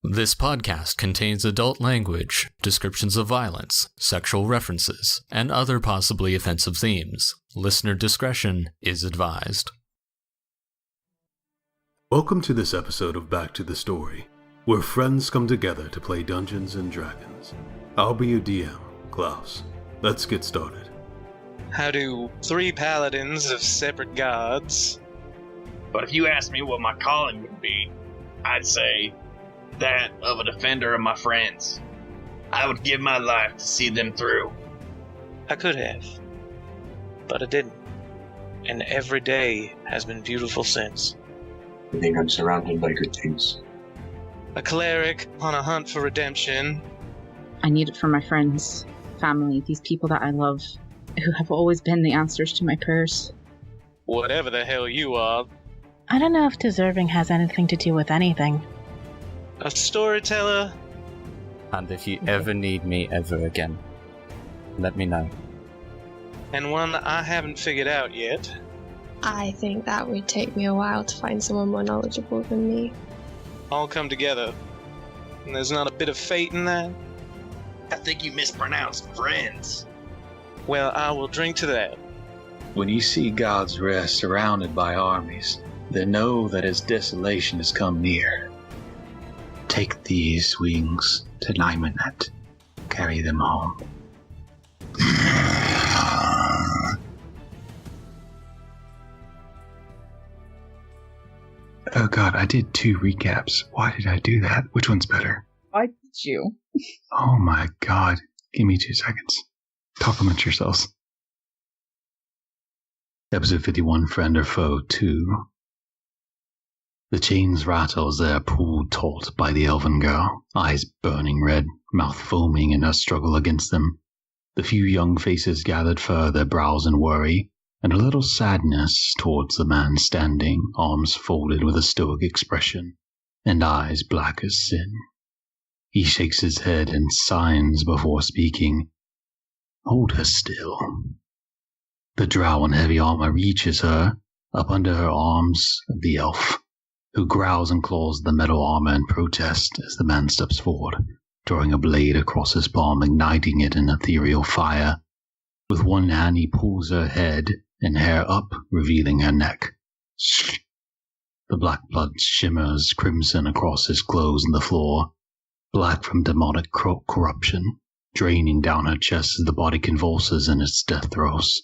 This podcast contains adult language, descriptions of violence, sexual references, and other possibly offensive themes. Listener discretion is advised. Welcome to this episode of Back to the Story, where friends come together to play Dungeons and Dragons. I'll be your DM, Klouse. Let's get started. How do three paladins of separate gods? But if you ask me what my calling would be, I'd say that of a defender of my friends. I would give my life to see them through. I could have, but I didn't. And every day has been beautiful since. I think I'm surrounded by good things. A cleric on a hunt for redemption. I need it for my friends, family, these people that I love, who have always been the answers to my prayers. Whatever the hell you are. I don't know if deserving has anything to do with anything. A storyteller. And if you ever need me ever again, let me know. And one I haven't figured out yet. I think that would take me a while to find someone more knowledgeable than me. All come together. And there's not a bit of fate in that? I think you mispronounced friends. Well, I will drink to that. When you see God's rest surrounded by armies, then know that his desolation has come near. Take these wings to Nymanet. Carry them home. Oh god, I did 2 recaps. Why did I do that? Which one's better? Why did you? Oh my god. Give me 2 seconds. Talk amongst yourselves. Episode 51, Friend or Foe 2. The chains rattle as they are pulled taut by the elven girl, eyes burning red, mouth foaming in her struggle against them. The few young faces gathered further, brows in worry, and a little sadness towards the man standing, arms folded with a stoic expression, and eyes black as sin. He shakes his head and signs before speaking. Hold her still. The drow in heavy armor reaches her, up under her arms of the elf, who growls and claws the metal armor in protest as the man steps forward, drawing a blade across his palm, igniting it in ethereal fire. With one hand he pulls her head and hair up, revealing her neck. The black blood shimmers crimson across his clothes and the floor, black from demonic corruption, draining down her chest as the body convulses in its death throes.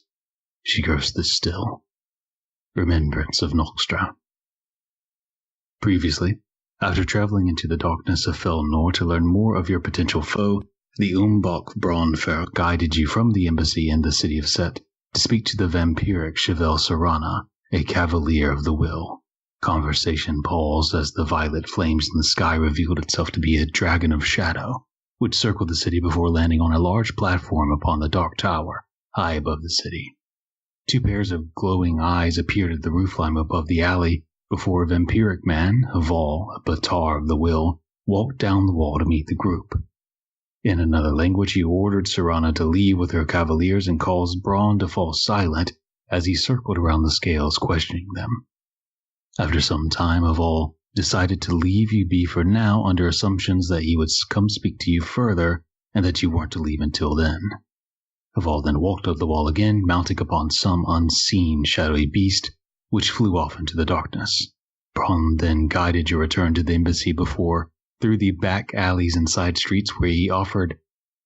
She grows this still. Remembrance of Noxtra. Previously, after traveling into the darkness of Felnor to learn more of your potential foe, the Umbach Braun guided you from the embassy in the city of Set to speak to the vampiric Chevelle Serana, a cavalier of the will. Conversation paused as the violet flames in the sky revealed itself to be a dragon of shadow, which circled the city before landing on a large platform upon the dark tower, high above the city. 2 pairs of glowing eyes appeared at the roofline above the alley, before a vampiric man, Haval, a Batar of the Will, walked down the wall to meet the group. In another language, he ordered Serana to leave with her cavaliers and caused Braun to fall silent as he circled around the scales, questioning them. After some time, Haval decided to leave you be for now under assumptions that he would come speak to you further and that you weren't to leave until then. Haval then walked up the wall again, mounting upon some unseen shadowy beast, which flew off into the darkness. Braun then guided your return to the embassy before, through the back alleys and side streets where he offered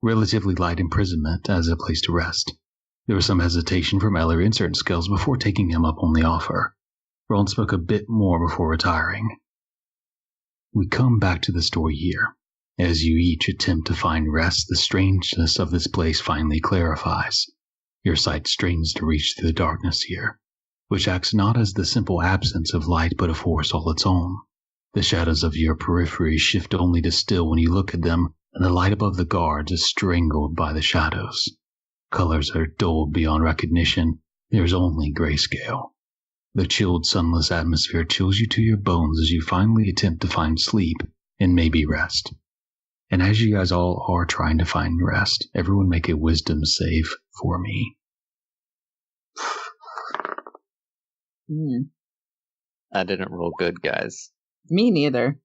relatively light imprisonment as a place to rest. There was some hesitation from Ellery and certain skills before taking him up on the offer. Braun spoke a bit more before retiring. We come back to the story here. As you each attempt to find rest, the strangeness of this place finally clarifies. Your sight strains to reach through the darkness here, which acts not as the simple absence of light but a force all its own. The shadows of your periphery shift only to still when you look at them, and the light above the guards is strangled by the shadows. Colors are dulled beyond recognition. There is only grayscale. The chilled, sunless atmosphere chills you to your bones as you finally attempt to find sleep and maybe rest. And as you guys all are trying to find rest, everyone make a wisdom save for me. I didn't roll good, guys. Me neither.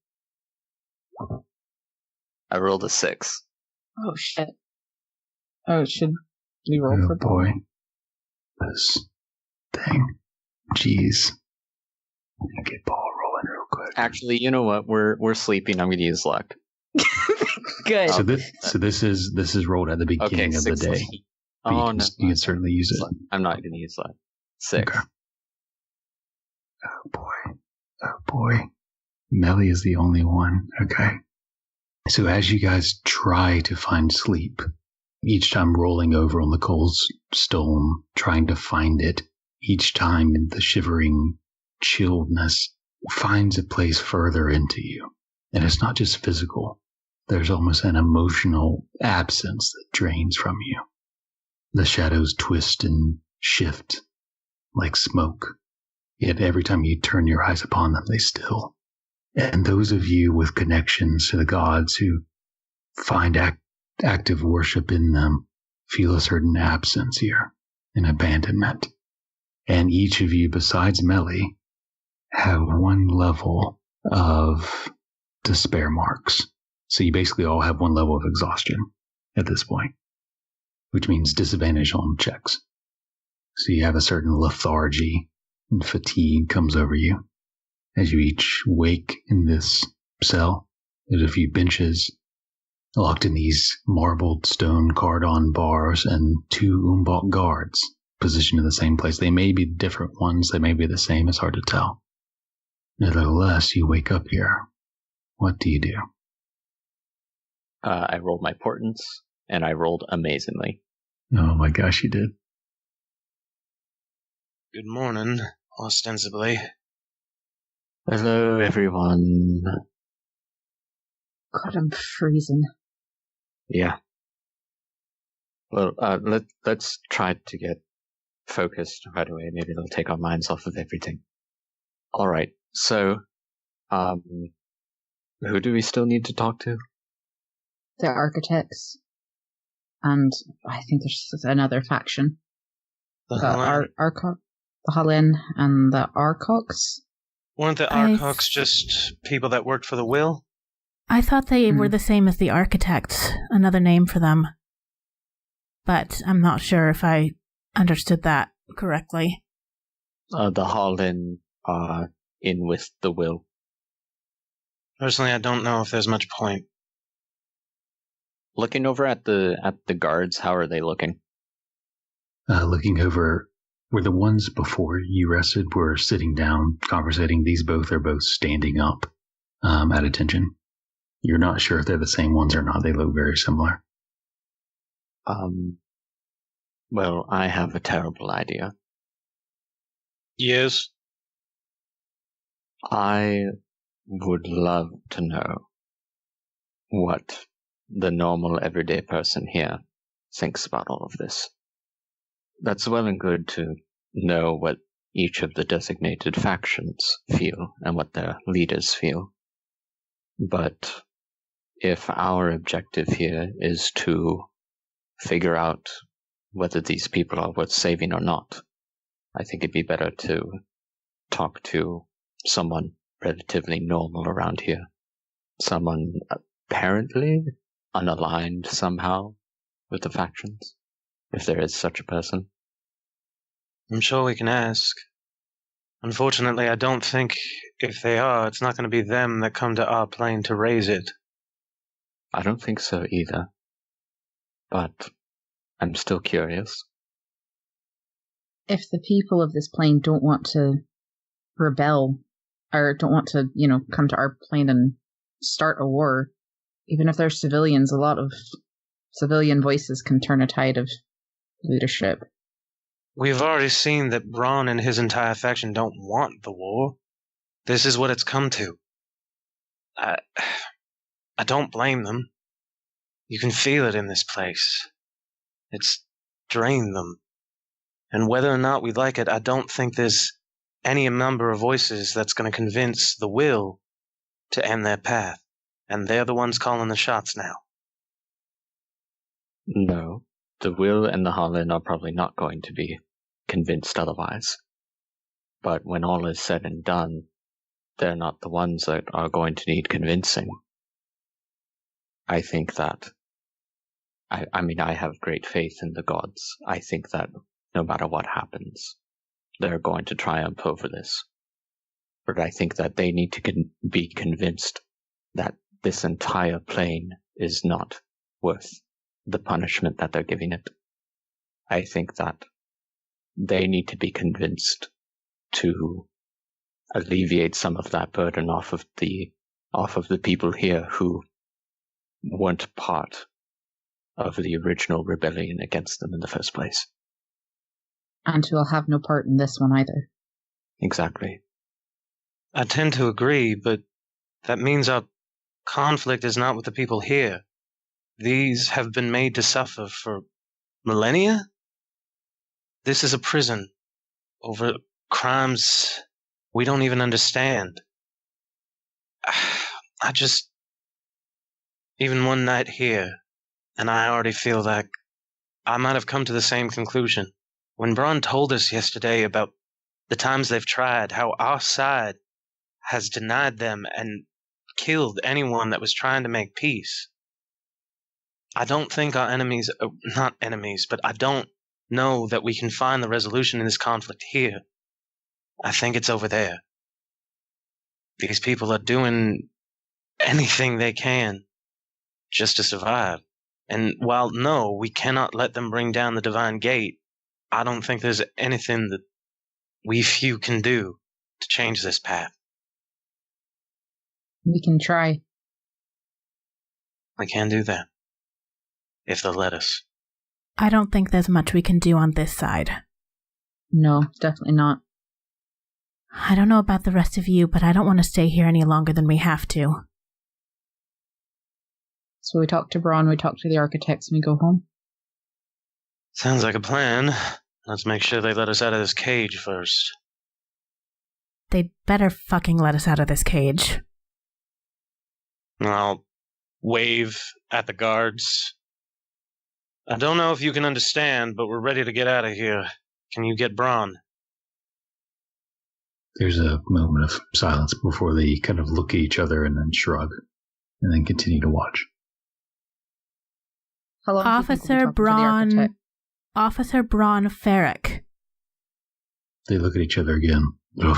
I rolled a 6. Oh, shit. Oh, should we roll for boy. This thing. Jeez. Get ball rolling real quick. Actually, you know what? We're sleeping. I'm going to use luck. Good. So this is rolled at the beginning of the day. Oh, You can certainly use it. I'm not going to use luck. 6. Okay. Oh boy. Meli is the only one. Okay. So as you guys try to find sleep, each time rolling over on the cold stone, trying to find it, each time the shivering chilledness finds a place further into you. And it's not just physical. There's almost an emotional absence that drains from you. The shadows twist and shift like smoke. Yet every time you turn your eyes upon them, they still. And those of you with connections to the gods who find active worship in them feel a certain absence here, an abandonment. And each of you, besides Meli, have one level of despair marks. So you basically all have one level of exhaustion at this point, which means disadvantage on checks. So you have a certain lethargy and fatigue comes over you. As you each wake in this cell, there's a few benches locked in these marbled stone cardon bars and 2 Umbok guards positioned in the same place. They may be different ones, they may be the same, it's hard to tell. Nevertheless, you wake up here. What do you do? I rolled my portents, and I rolled amazingly. Oh my gosh, you did. Good morning, ostensibly. Hello, everyone. God, I'm freezing. Yeah. Well, let's try to get focused right away. Maybe it'll take our minds off of everything. All right. So, who do we still need to talk to? The architects. And I think there's another faction. The Halin and the Arcox. Weren't the Arcox just people that worked for the will? I thought they were the same as the architects, another name for them. But I'm not sure if I understood that correctly. The Halin are in with the will. Personally, I don't know if there's much point. Looking over at the guards, how are they looking? Looking over, where the ones before you rested were sitting down, conversating. These are both standing up, at attention. You're not sure if they're the same ones or not. They look very similar. Well, I have a terrible idea. Yes? I would love to know what the normal everyday person here thinks about all of this. That's well and good to know what each of the designated factions feel and what their leaders feel. But if our objective here is to figure out whether these people are worth saving or not, I think it'd be better to talk to someone relatively normal around here. Someone apparently unaligned somehow with the factions, if there is such a person. I'm sure we can ask. Unfortunately, I don't think if they are, it's not going to be them that come to our plane to raise it. I don't think so either. But I'm still curious. If the people of this plane don't want to rebel, or don't want to, come to our plane and start a war, even if they're civilians, a lot of civilian voices can turn a tide of leadership. We've already seen that Braun and his entire faction don't want the war. This is what it's come to. I don't blame them. You can feel it in this place. It's drained them. And whether or not we like it, I don't think there's any number of voices that's going to convince the will to end their path. And they're the ones calling the shots now. No, the will and the Harlan are probably not going to be convinced otherwise. But when all is said and done, they're not the ones that are going to need convincing. I think that, I mean, I have great faith in the gods. I think that no matter what happens, they're going to triumph over this. But I think that they need to be convinced that this entire plane is not worth the punishment that they're giving it. I think that they need to be convinced to alleviate some of that burden off of the people here who weren't part of the original rebellion against them in the first place. And who will have no part in this one either. Exactly. I tend to agree, but that means our conflict is not with the people here. These have been made to suffer for millennia? This is a prison over crimes we don't even understand. Even one night here, and I already feel like I might have come to the same conclusion. When Braun told us yesterday about the times they've tried, how our side has denied them and killed anyone that was trying to make peace. I don't think our enemies, not enemies, but I don't know that we can find the resolution in this conflict here. I think it's over there. These people are doing anything they can just to survive. And while no, we cannot let them bring down the divine gate, I don't think there's anything that we few can do to change this path. We can try. We can do that. If they'll let us. I don't think there's much we can do on this side. No, definitely not. I don't know about the rest of you, but I don't want to stay here any longer than we have to. So we talk to Braun, we talk to the architects, and we go home? Sounds like a plan. Let's make sure they let us out of this cage first. They better fucking let us out of this cage. I'll wave at the guards. I don't know if you can understand, but we're ready to get out of here. Can you get Braun? There's a moment of silence before they kind of look at each other and then shrug, and then continue to watch. How long Officer Braun Ferrick. They look at each other again. You're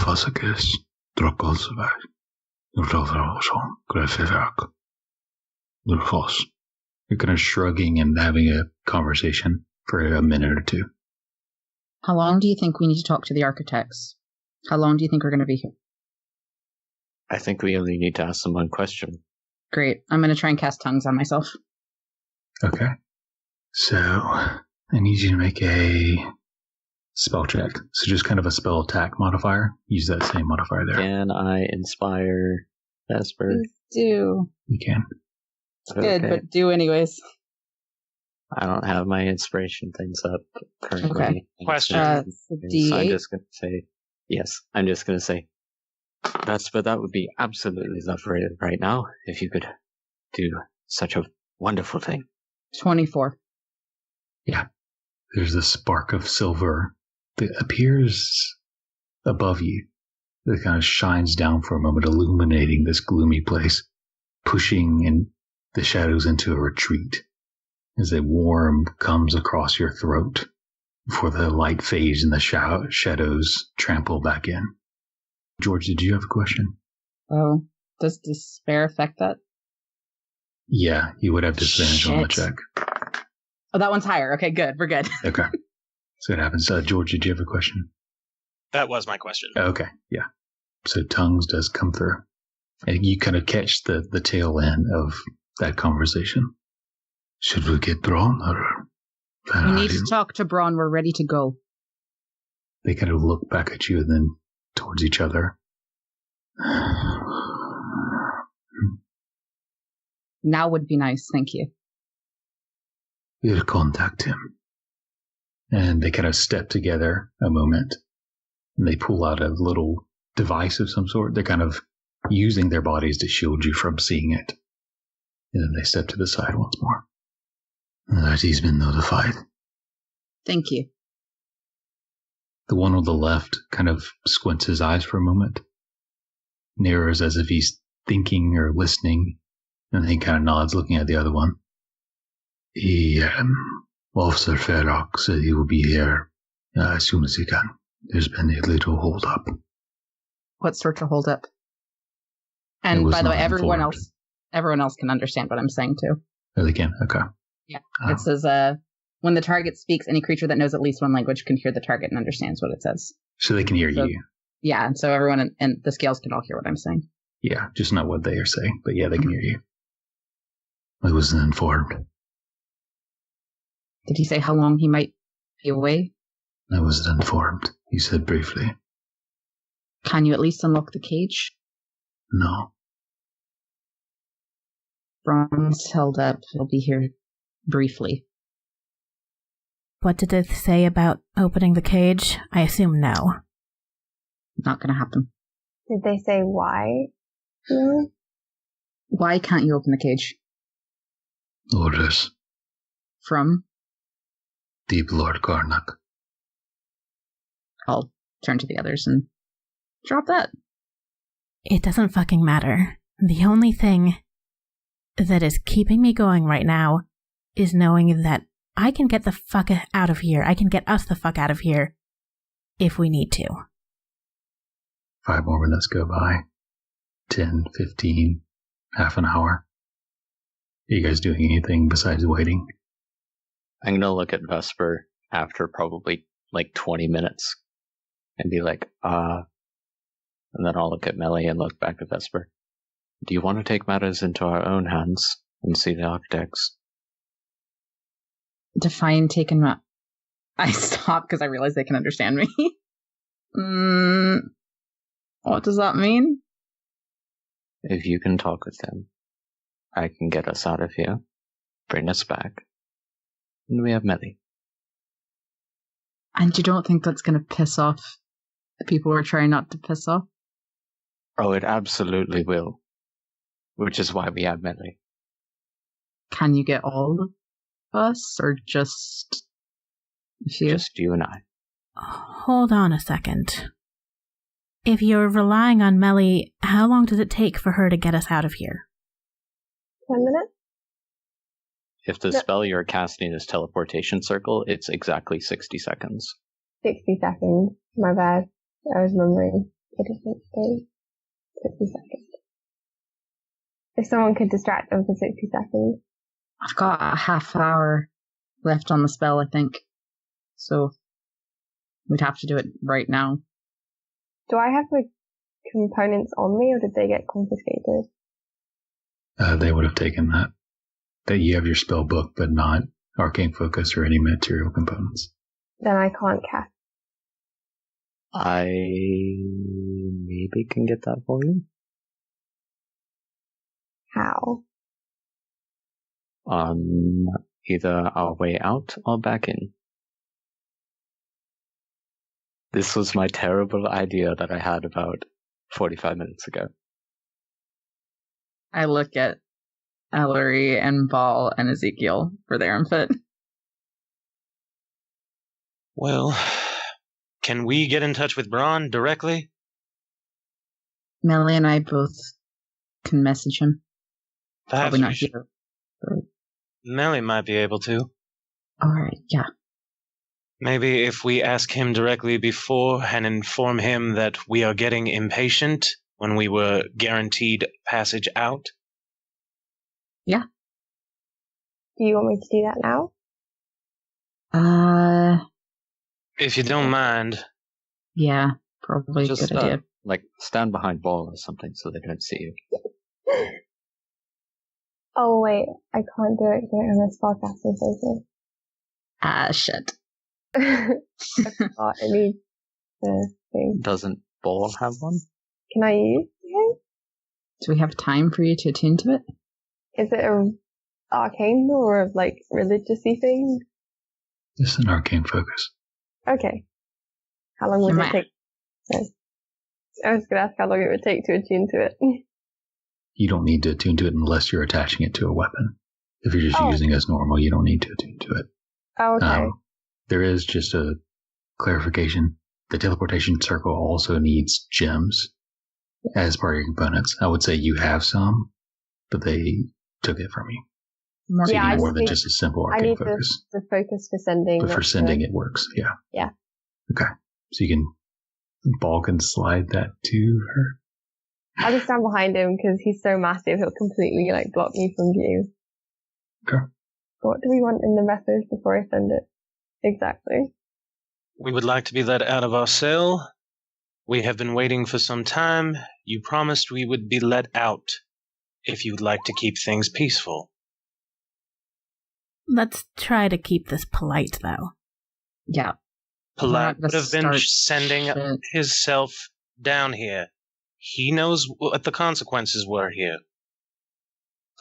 kind of shrugging and having a conversation for a minute or two. How long do you think we need to talk to the architects? How long do you think we're going to be here? I think we only need to ask them one question. Great. I'm going to try and cast tongues on myself. Okay. So, I need you to make a spell check. So just kind of a spell attack modifier. Use that same modifier there. Can I inspire Vesper? Do. You can. It's good, but do anyways. I don't have my inspiration things up currently. Okay. Question. D8? So I'm just going to say, yes, I'm just going to say, Vesper, that would be absolutely lovely right now if you could do such a wonderful thing. 24. Yeah. There's a spark of silver that appears above you. That kind of shines down for a moment, illuminating this gloomy place, pushing in the shadows into a retreat as a warm comes across your throat before the light fades and the shadows trample back in. George, did you have a question? Oh, does despair affect that? Yeah, you would have disadvantage on the check. Oh, that one's higher. Okay, good. We're good. Okay. So it happens. George, did you have a question? That was my question. Okay, yeah. So tongues does come through. And you kind of catch the tail end of that conversation. Should we get Braun or... We need to talk to Braun. We're ready to go. They kind of look back at you and then towards each other. Now would be nice, thank you. We'll contact him. And they kind of step together a moment. And they pull out a little device of some sort. They're kind of using their bodies to shield you from seeing it. And then they step to the side once more. That he's been notified. Thank you. The one on the left kind of squints his eyes for a moment. Narrows as if he's thinking or listening. And he kind of nods, looking at the other one. Officer Fairlock said he will be here as soon as he can. There's been a little hold-up. What sort of hold-up? And by the way, everyone else can understand what I'm saying, too. Oh, they can? Okay. Yeah. It says, when the target speaks, any creature that knows at least one language can hear the target and understands what it says. So they can hear you. Yeah, and so everyone and the scales can all hear what I'm saying. Yeah, just not what they are saying, but yeah, they can hear you. I wasn't informed. Did he say how long he might be away? I wasn't informed. He said briefly. Can you at least unlock the cage? No. Braun's held up. He'll be here briefly. What did it say about opening the cage? I assume no. Not going to happen. Did they say why? No? Why can't you open the cage? Orders. From? Deep Lord Karnak. I'll turn to the others and drop that. It doesn't fucking matter. The only thing that is keeping me going right now is knowing that I can get the fuck out of here. I can get us the fuck out of here if we need to. 5 more minutes go by. 10, 15, half an hour. Are you guys doing anything besides waiting? I'm going to look at Vesper after probably like 20 minutes and be like, and then I'll look at Meli and look back at Vesper. Do you want to take matters into our own hands and see the architects? Define taken ma- I stop because I realize they can understand me. What does that mean? If you can talk with them, I can get us out of here, bring us back, and we have Meli. And you don't think that's going to piss off the people we're trying not to piss off? Oh, it absolutely will. Which is why we have Meli. Can you get all of us, or just a few? Just you and I. Hold on a second. If you're relying on Meli, how long does it take for her to get us out of here? 10 minutes? If the spell you're casting is teleportation circle, it's exactly 60 seconds. 60 seconds. My bad. I was remembering a different thing. 60 seconds. If someone could distract them for 60 seconds. I've got a half hour left on the spell, I think. So we'd have to do it right now. Do I have the components on me, or did they get confiscated? They would have taken that. That you have your spell book, but not arcane focus or any material components. Then I can't cast. I maybe can get that for you. How? On either our way out or back in. This was my terrible idea that I had about 45 minutes ago. I look at Ellery and Ball and Ezekiel for their input. Well, can we get in touch with Braun directly? Meli and I both can message him. Probably not here. But... Meli might be able to. Alright, yeah. Maybe if we ask him directly before and inform him that we are getting impatient when we were guaranteed passage out? Yeah. Do you want me to do that now? If you don't mind. Yeah, probably just, a good idea. Like, stand behind Ball or something so they don't see you. Oh, wait. I can't do it because I don't have a spellcasting focus. Ah, shit. I need the thing. Doesn't Ball have one? Can I use it? Do we have time for you to attune to it? Is it a arcane or like religious-y thing? It's an arcane focus. Okay. How long would it take? Sorry. I was going to ask how long it would take to attune to it. You don't need to attune to it unless you're attaching it to a weapon. If you're just using it as normal, you don't need to attune to it. Oh, okay. There is just a clarification. The teleportation circle also needs gems as part of your components. I would say you have some, but they took it from you. More, So you Yeah, I need more just than need- just a simple I arcane need focus. the focus for sending. But for not sending, the- it works. Yeah. Yeah. Okay. So you can bulk and slide that to her. I'll just stand behind him because he's so massive he'll completely like block me from view. Okay. What do we want in the message before I send it? Exactly. We would like to be let out of our cell. We have been waiting for some time. You promised we would be let out if you'd like to keep things peaceful. Let's try to keep this polite, though. Yeah. Polite Not would have been start sending shit. himself down here. He knows what the consequences were here.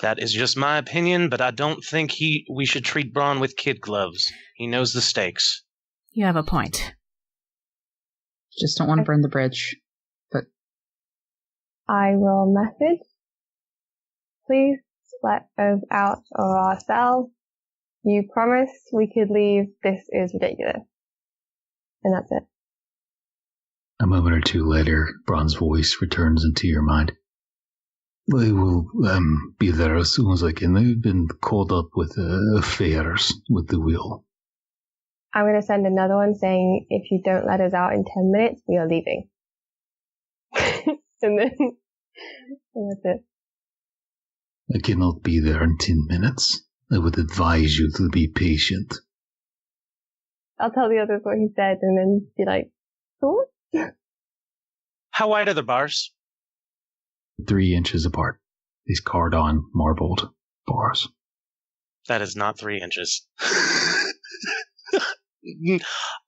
That is just my opinion, but I don't think we should treat Braun with kid gloves. He knows the stakes. You have a point. Just don't want to burn the bridge. But I will message. Please let us out of our cell. You promised we could leave. This is ridiculous. And that's it. A moment or two later, Braun's voice returns into your mind. They will be there as soon as I can. They've been called up with affairs with the wheel. I'm going to send another one saying, if you don't let us out in 10 minutes, we are leaving. and that's it. I cannot be there in 10 minutes. I would advise you to be patient. I'll tell the others what he said and then be like, cool? How wide are the bars? 3 inches apart. These cardon marbled bars. That is not 3 inches.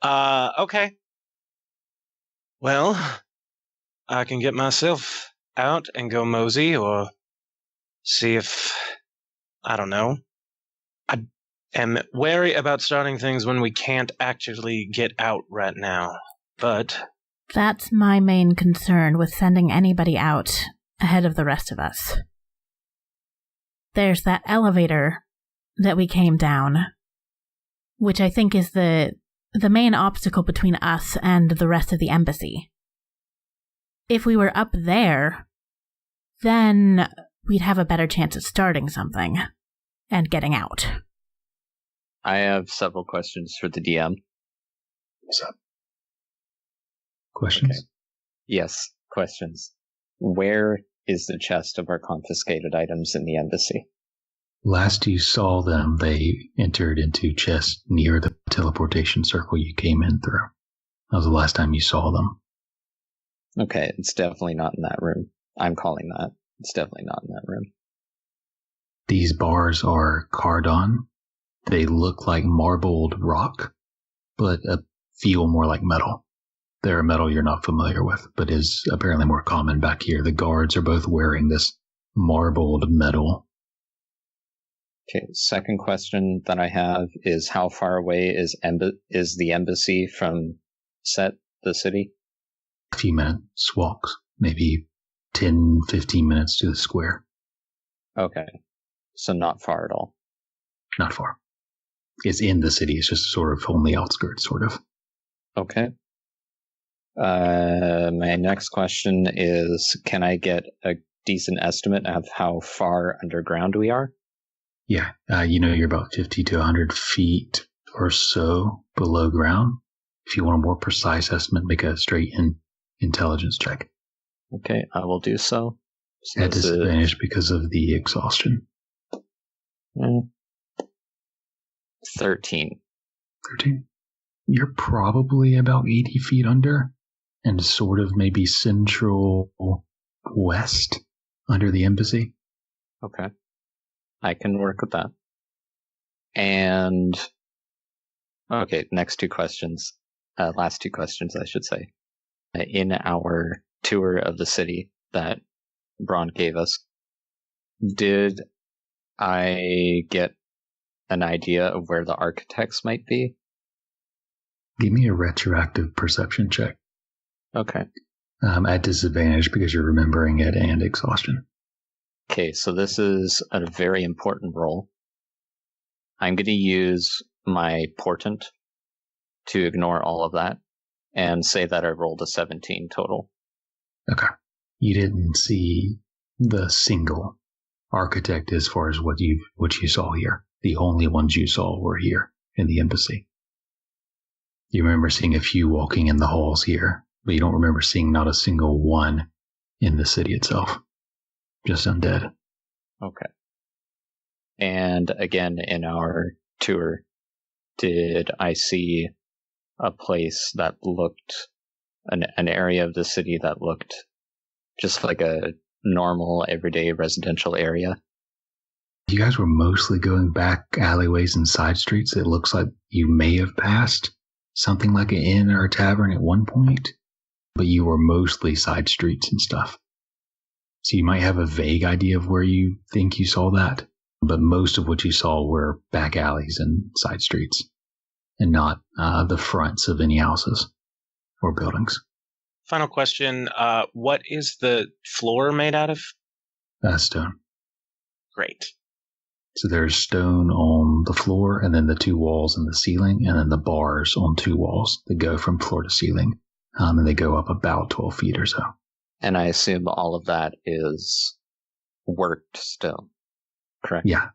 Okay. Well, I can get myself out and go mosey or see if, I don't know. I am wary about starting things when we can't actually get out right now, but... That's my main concern with sending anybody out ahead of the rest of us. There's that elevator that we came down, which I think is the main obstacle between us and the rest of the embassy. If we were up there, then we'd have a better chance of starting something and getting out. I have several questions for the DM. What's up? Questions? Okay. Yes, questions. Where is the chest of our confiscated items in the embassy? Last you saw them, they entered into chests near the teleportation circle you came in through. That was the last time you saw them. Okay, it's definitely not in that room. I'm calling that. It's definitely not in that room. These bars are cardon. They look like marbled rock, but feel more like metal. They're a metal you're not familiar with, but is apparently more common back here. The guards are both wearing this marbled metal. Okay, second question that I have is how far away is the embassy from Set, the city? A few minutes walks, maybe 10, 15 minutes to the square. Okay, so not far at all. Not far. It's in the city. It's just sort of on the outskirts, sort of. Okay. My next question is, can I get a decent estimate of how far underground we are? Yeah, you're about 50 to 100 feet or so below ground. If you want a more precise estimate, make a straight intelligence check. Okay, I will do so. At disadvantage because of the exhaustion. 13. 13. You're probably about 80 feet under and sort of maybe central west under the embassy. Okay. I can work with that. And, okay, next two questions. Last two questions, I should say. In our tour of the city that Braun gave us, did I get an idea of where the architects might be? Give me a retroactive perception check. Okay. At disadvantage because you're remembering it and exhaustion. Okay, so this is a very important roll. I'm going to use my portent to ignore all of that and say that I rolled a 17 total. Okay. You didn't see the single architect as far as what you saw here. The only ones you saw were here in the embassy. You remember seeing a few walking in the halls here, but you don't remember seeing not a single one in the city itself. Just undead. Okay. And again, in our tour, did I see a place that looked, an area of the city that looked just like a normal, everyday residential area? You guys were mostly going back alleyways and side streets. It looks like you may have passed something like an inn or a tavern at one point, but you were mostly side streets and stuff. So you might have a vague idea of where you think you saw that, but most of what you saw were back alleys and side streets, and not the fronts of any houses or buildings. Final question, what is the floor made out of? Stone. Great. So there's stone on the floor, and then the two walls and the ceiling, and then the bars on two walls that go from floor to ceiling, and they go up about 12 feet or so. And I assume all of that is worked stone, correct? Yeah.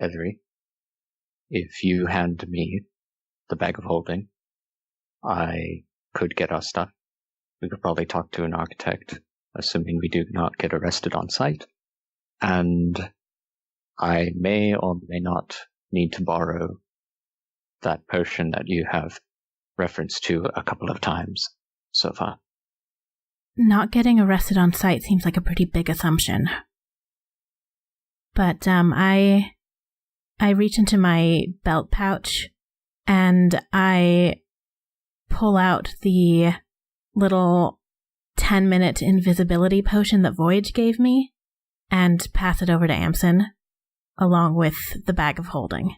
Edry, if you hand me the bag of holding, I could get our stuff. We could probably talk to an architect, assuming we do not get arrested on site. And I may or may not need to borrow that potion that you have referenced to a couple of times so far. Not getting arrested on site seems like a pretty big assumption. But I reach into my belt pouch and I pull out the little 10-minute invisibility potion that Voyage gave me and pass it over to Amsen, along with the bag of holding.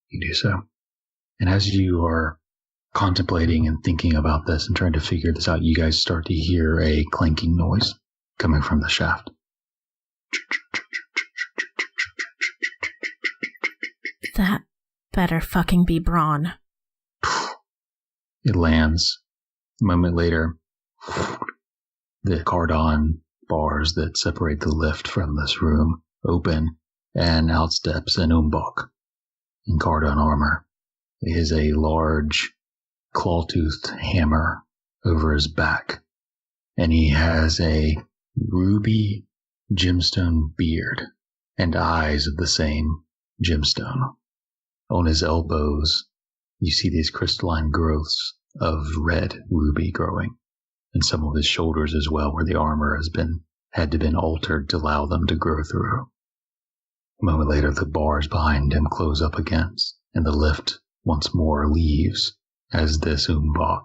You do so. And as you are contemplating and thinking about this and trying to figure this out, you guys start to hear a clanking noise coming from the shaft. That better fucking be Braun. It lands. A moment later, the cardon bars that separate the lift from this room open, and out steps an Umbok in cardon armor. He has a large claw-toothed hammer over his back, and he has a ruby gemstone beard and eyes of the same gemstone. On his elbows, you see these crystalline growths of red ruby growing, and some of his shoulders as well, where the armor had to been altered to allow them to grow through. A moment later, the bars behind him close up again, and the lift once more leaves as this Umbok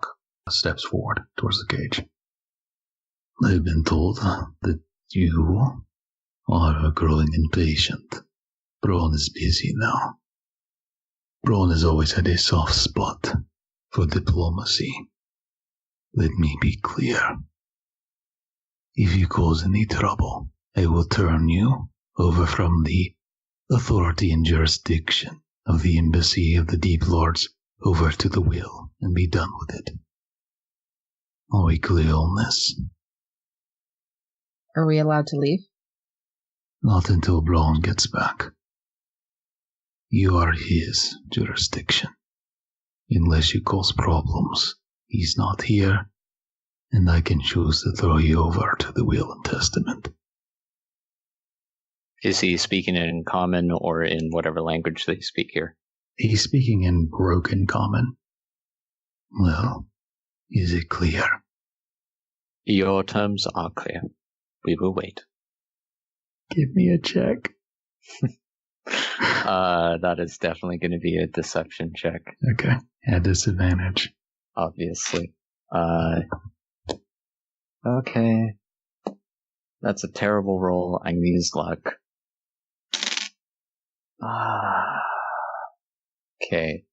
steps forward towards the cage. I've been told that you are growing impatient. Braun is busy now. Braun has always had a soft spot for diplomacy. Let me be clear. If you cause any trouble, I will turn you over from the authority and jurisdiction of the Embassy of the Deep Lords over to the will and be done with it. Are we clear on this? Are we allowed to leave? Not until Braun gets back. You are his jurisdiction. Unless you cause problems, he's not here, and I can choose to throw you over to the will and testament. Is he speaking in common or in whatever language they speak here? He's speaking in broken common. Well, is it clear? Your terms are clear. We will wait. Give me a check. That is definitely going to be a deception check. Okay. At disadvantage. Obviously. Okay. That's a terrible roll. I need his luck. Okay.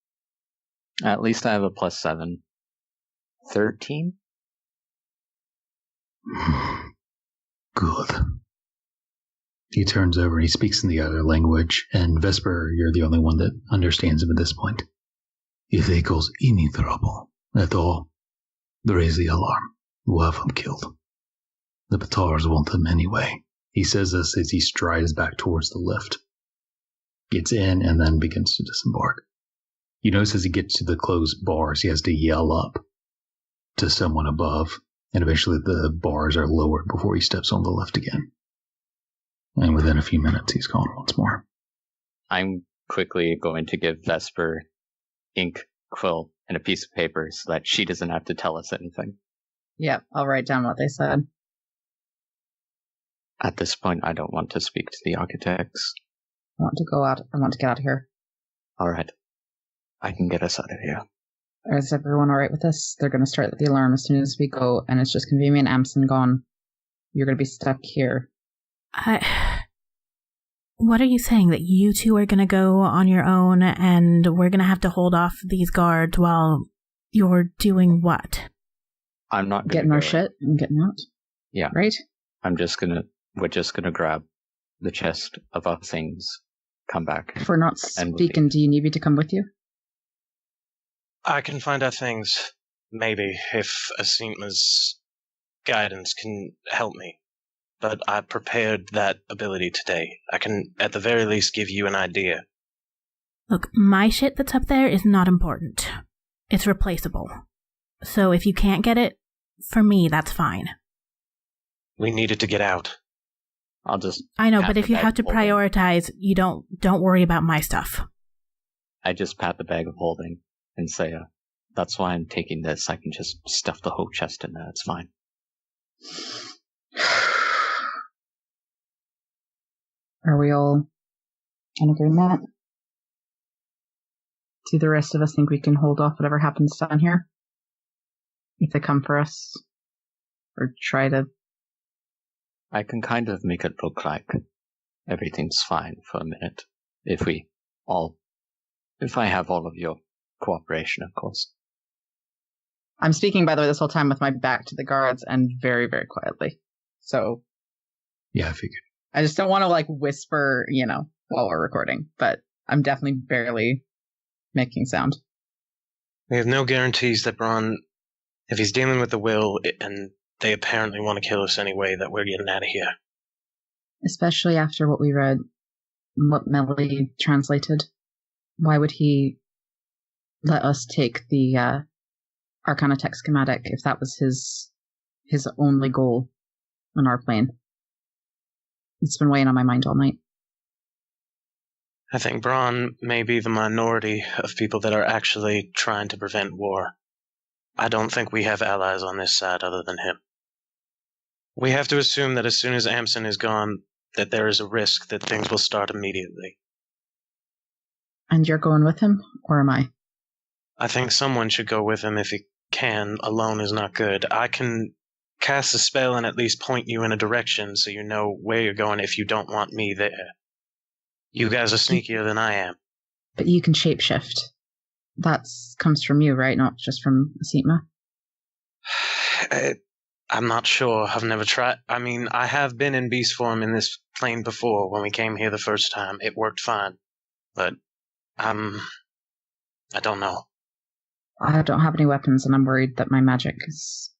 At least I have a +7. 13? Good. He turns over and he speaks in the other language, and Vesper, you're the only one that understands him at this point. If they cause any trouble at all, raise the alarm. We'll have them killed. The Batars want them anyway. He says this as he strides back towards the lift. Gets in and then begins to disembark. You notice as he gets to the closed bars, he has to yell up to someone above, and eventually the bars are lowered before he steps on the lift again. And within a few minutes, he's gone once more. I'm quickly going to give Vesper ink, quill, and a piece of paper so that she doesn't have to tell us anything. Yep, I'll write down what they said. At this point, I don't want to speak to the architects. I want to get out of here. All right. I can get us out of here. Is everyone all right with this? They're going to start the alarm as soon as we go, and it's just going to be me and Amsen gone. You're going to be stuck here. What are you saying? That you two are going to go on your own, and we're going to have to hold off these guards while you're doing what? I'm not getting our shit and getting out. Yeah. Right? We're just gonna grab the chest of our things, come back. If we're not speaking, do you need me to come with you? I can find our things, maybe, if Asim's guidance can help me. But I prepared that ability today. I can, at the very least, give you an idea. Look, my shit that's up there is not important. It's replaceable. So if you can't get it, for me, that's fine. We needed to get out. I know, but if you have to prioritize, you don't worry about my stuff. I just pat the bag of holding and say, that's why I'm taking this. I can just stuff the whole chest in there. It's fine. Are we all in agreement? Do the rest of us think we can hold off whatever happens down here? If they come for us? Or try to... I can kind of make it look like everything's fine for a minute. If I have all of your cooperation, of course. I'm speaking, by the way, this whole time with my back to the guards and very, very quietly. So... Yeah, I figured. I just don't want to, whisper, while we're recording. But I'm definitely barely making sound. We have no guarantees that Braun, if he's dealing with the will, and they apparently want to kill us anyway, that we're getting out of here. Especially after what we read, what Meli translated. Why would he let us take the Arcana Tech schematic if that was his only goal on our plane? It's been weighing on my mind all night. I think Braun may be the minority of people that are actually trying to prevent war. I don't think we have allies on this side other than him. We have to assume that as soon as Amsen is gone, that there is a risk that things will start immediately. And you're going with him, or am I? I think someone should go with him if he can. Alone is not good. I can cast a spell and at least point you in a direction so you know where you're going if you don't want me there. You guys are sneakier than I am. But you can shapeshift. That comes from you, right? Not just from Asima? I'm not sure. I've never tried. I mean, I have been in beast form in this plane before when we came here the first time. It worked fine. But I don't know. I don't have any weapons, and I'm worried that my magic is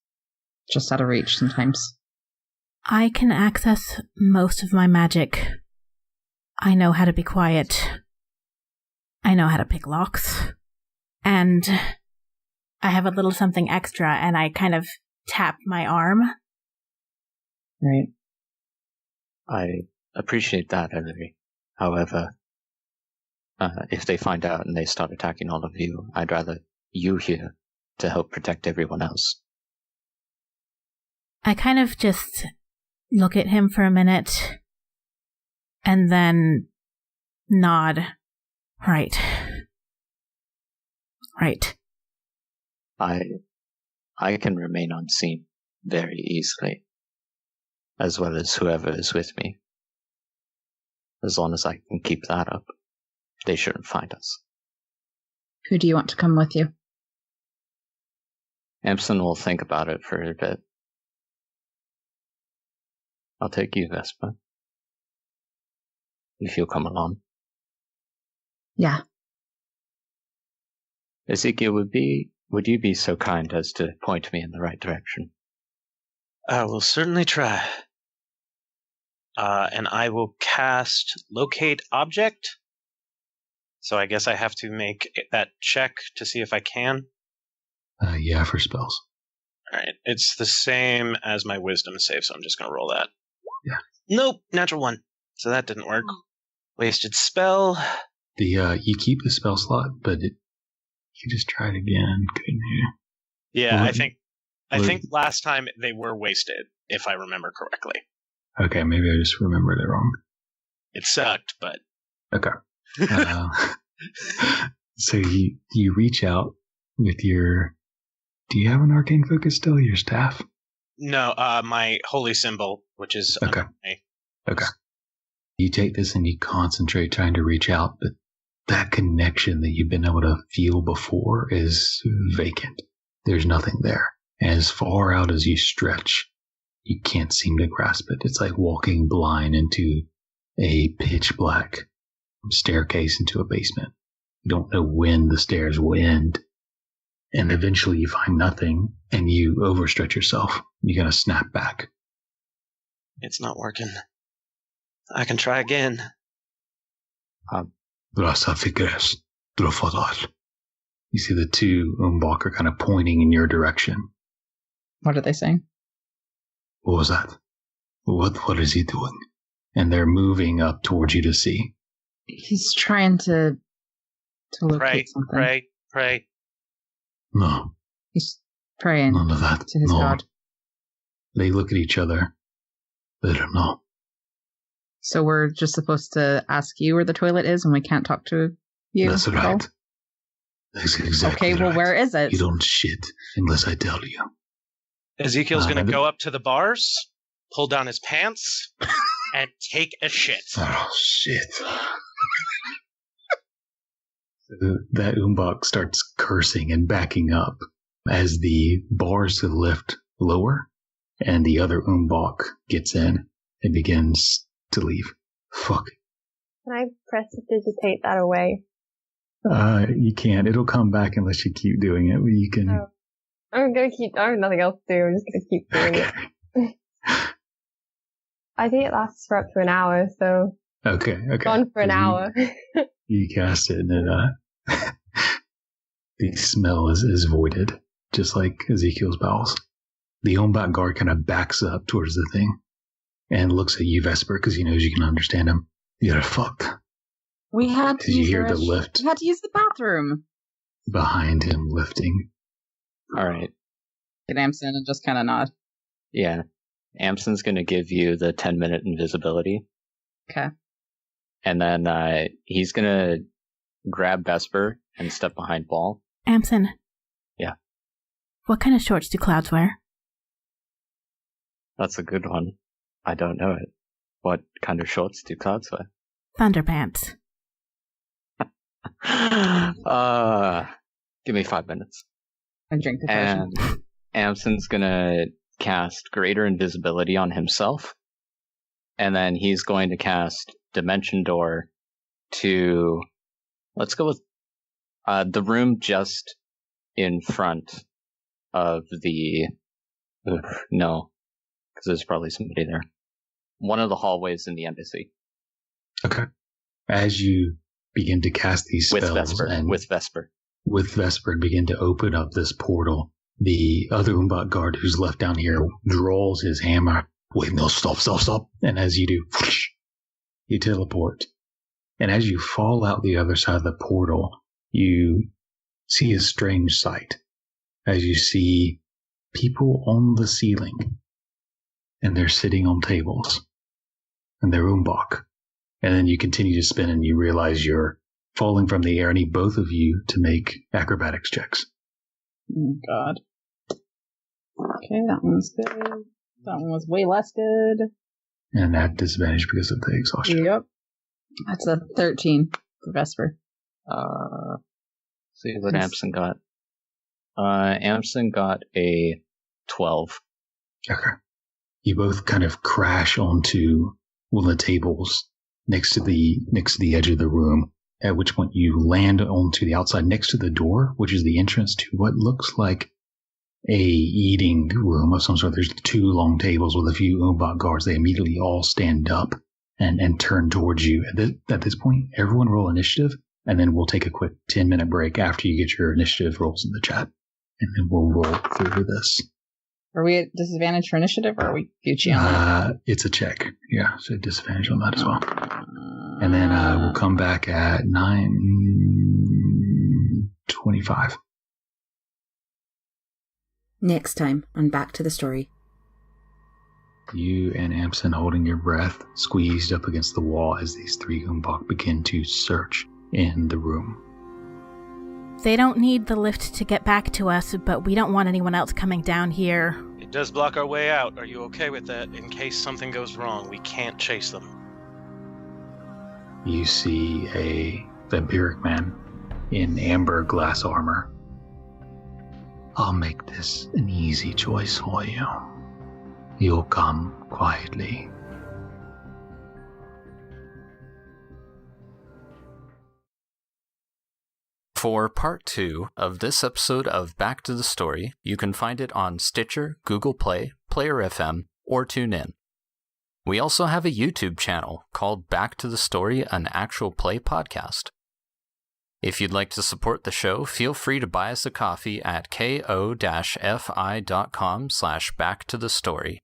just out of reach sometimes. I can access most of my magic. I know how to be quiet. I know how to pick locks. And I have a little something extra, and I kind of tap my arm. Right. I appreciate that, Ellery. However, if they find out and they start attacking all of you, I'd rather you here to help protect everyone else. I kind of just look at him for a minute and then nod. Right. I can remain unseen very easily, as well as whoever is with me. As long as I can keep that up, they shouldn't find us. Who do you want to come with you? Amsen will think about it for a bit. I'll take you, Vesper. If you'll come along. Yeah. Ezekiel, would you be so kind as to point me in the right direction? I will certainly try. And I will cast Locate Object. So I guess I have to make that check to see if I can. Yeah, for spells. All right. It's the same as my Wisdom save, so I'm just going to roll that. Yeah. Nope, natural 1. So that didn't work. Wasted spell. You keep the spell slot, but you just try it again, couldn't you? Yeah, I think last time they were wasted, if I remember correctly. Okay, maybe I just remembered it wrong. It sucked, but... Okay. So you reach out with your... Do you have an arcane focus still, your staff? No, my holy symbol, which is... Okay. Okay. You take this and you concentrate trying to reach out, but that connection that you've been able to feel before is vacant. There's nothing there. And as far out as you stretch, you can't seem to grasp it. It's like walking blind into a pitch black staircase into a basement. You don't know when the stairs will end. And eventually you find nothing and you overstretch yourself. You're going to snap back. It's not working. I can try again. You see the two Umbach are kind of pointing in your direction. What are they saying? What was that? What is he doing? And they're moving up towards you to see. He's trying to locate something. Pray. No. He's praying. None of that. To his God. They look at each other. They don't know. So we're just supposed to ask you where the toilet is and we can't talk to you? That's right. That's exactly okay, well, right. where is it? You don't shit unless I tell you. Ezekiel's going to go up to the bars, pull down his pants, and take a shit. Oh, shit. That Umbach starts cursing and backing up as the bars to the lift lower, and the other Umbach gets in and begins to leave. Fuck. Can I prestidigitate that away? You can't. It'll come back unless you keep doing it. But you can. Oh. I'm gonna keep. I have nothing else to do. I'm just gonna keep doing it. I think it lasts for up to an hour, so. Okay. Gone for an hour. You cast it, and the smell is voided, just like Ezekiel's bowels. The Umbach guard kind of backs up towards the thing and looks at you, Vesper, because he knows you can understand him. You're fucked. We had to use the lift. We had to use the bathroom. Behind him, lifting. All right. Get Amsen and just kind of nod. Yeah. Amsen's going to give you the 10-minute invisibility. Okay. And then he's going to grab Vesper and step behind Ball. Amsen. Yeah. What kind of shorts do clouds wear? That's a good one. I don't know it. What kind of shorts do clouds wear? Thunderpants. Give me 5 minutes. And drink the potion. And Amsen's gonna cast Greater Invisibility on himself. And then he's going to cast Dimension Door to... Let's go with the room just in front of the... No, because there's probably somebody there. One of the hallways in the embassy. Okay. As you begin to cast these spells with Vesper begin to open up this portal, the other Umbach guard who's left down here draws his hammer. Wait, no, stop. And as you do, whoosh, you teleport. And as you fall out the other side of the portal, you see a strange sight. As you see people on the ceiling, and they're sitting on tables, and they're Umbach. And then you continue to spin and you realize you're falling from the air. I need both of you to make acrobatics checks. Oh, God. Okay, that one's good. That one was way less good. And at disadvantage because of the exhaustion. Yep. That's a 13 for Vesper. See what Amsen got. Amsen got a 12. Okay. You both kind of crash onto one of the tables next to the edge of the room, at which point you land onto the outside next to the door, which is the entrance to what looks like a eating room of some sort. There's 2 long tables with a few Umbach guards. They immediately all stand up and turn towards you. At this point, everyone roll initiative, and then we'll take a quick 10-minute break after you get your initiative rolls in the chat, and then we'll roll through this. Are we at disadvantage for initiative, or are we Gucci on that? It's a check. Yeah, so disadvantage on that as well. And then we'll come back at 9:25. Next time on Back to the Story. You and Amsen holding your breath, squeezed up against the wall as these 3 Umbach begin to search in the room. They don't need the lift to get back to us, but we don't want anyone else coming down here. It does block our way out. Are you okay with that? In case something goes wrong, we can't chase them. You see a vampiric man in amber glass armor. I'll make this an easy choice for you. You'll come quietly. For part 2 of this episode of Back to the Story, you can find it on Stitcher, Google Play, Player FM, or TuneIn. We also have a YouTube channel called Back to the Story, an actual play podcast. If you'd like to support the show, feel free to buy us a coffee at ko-fi.com/backtothestory.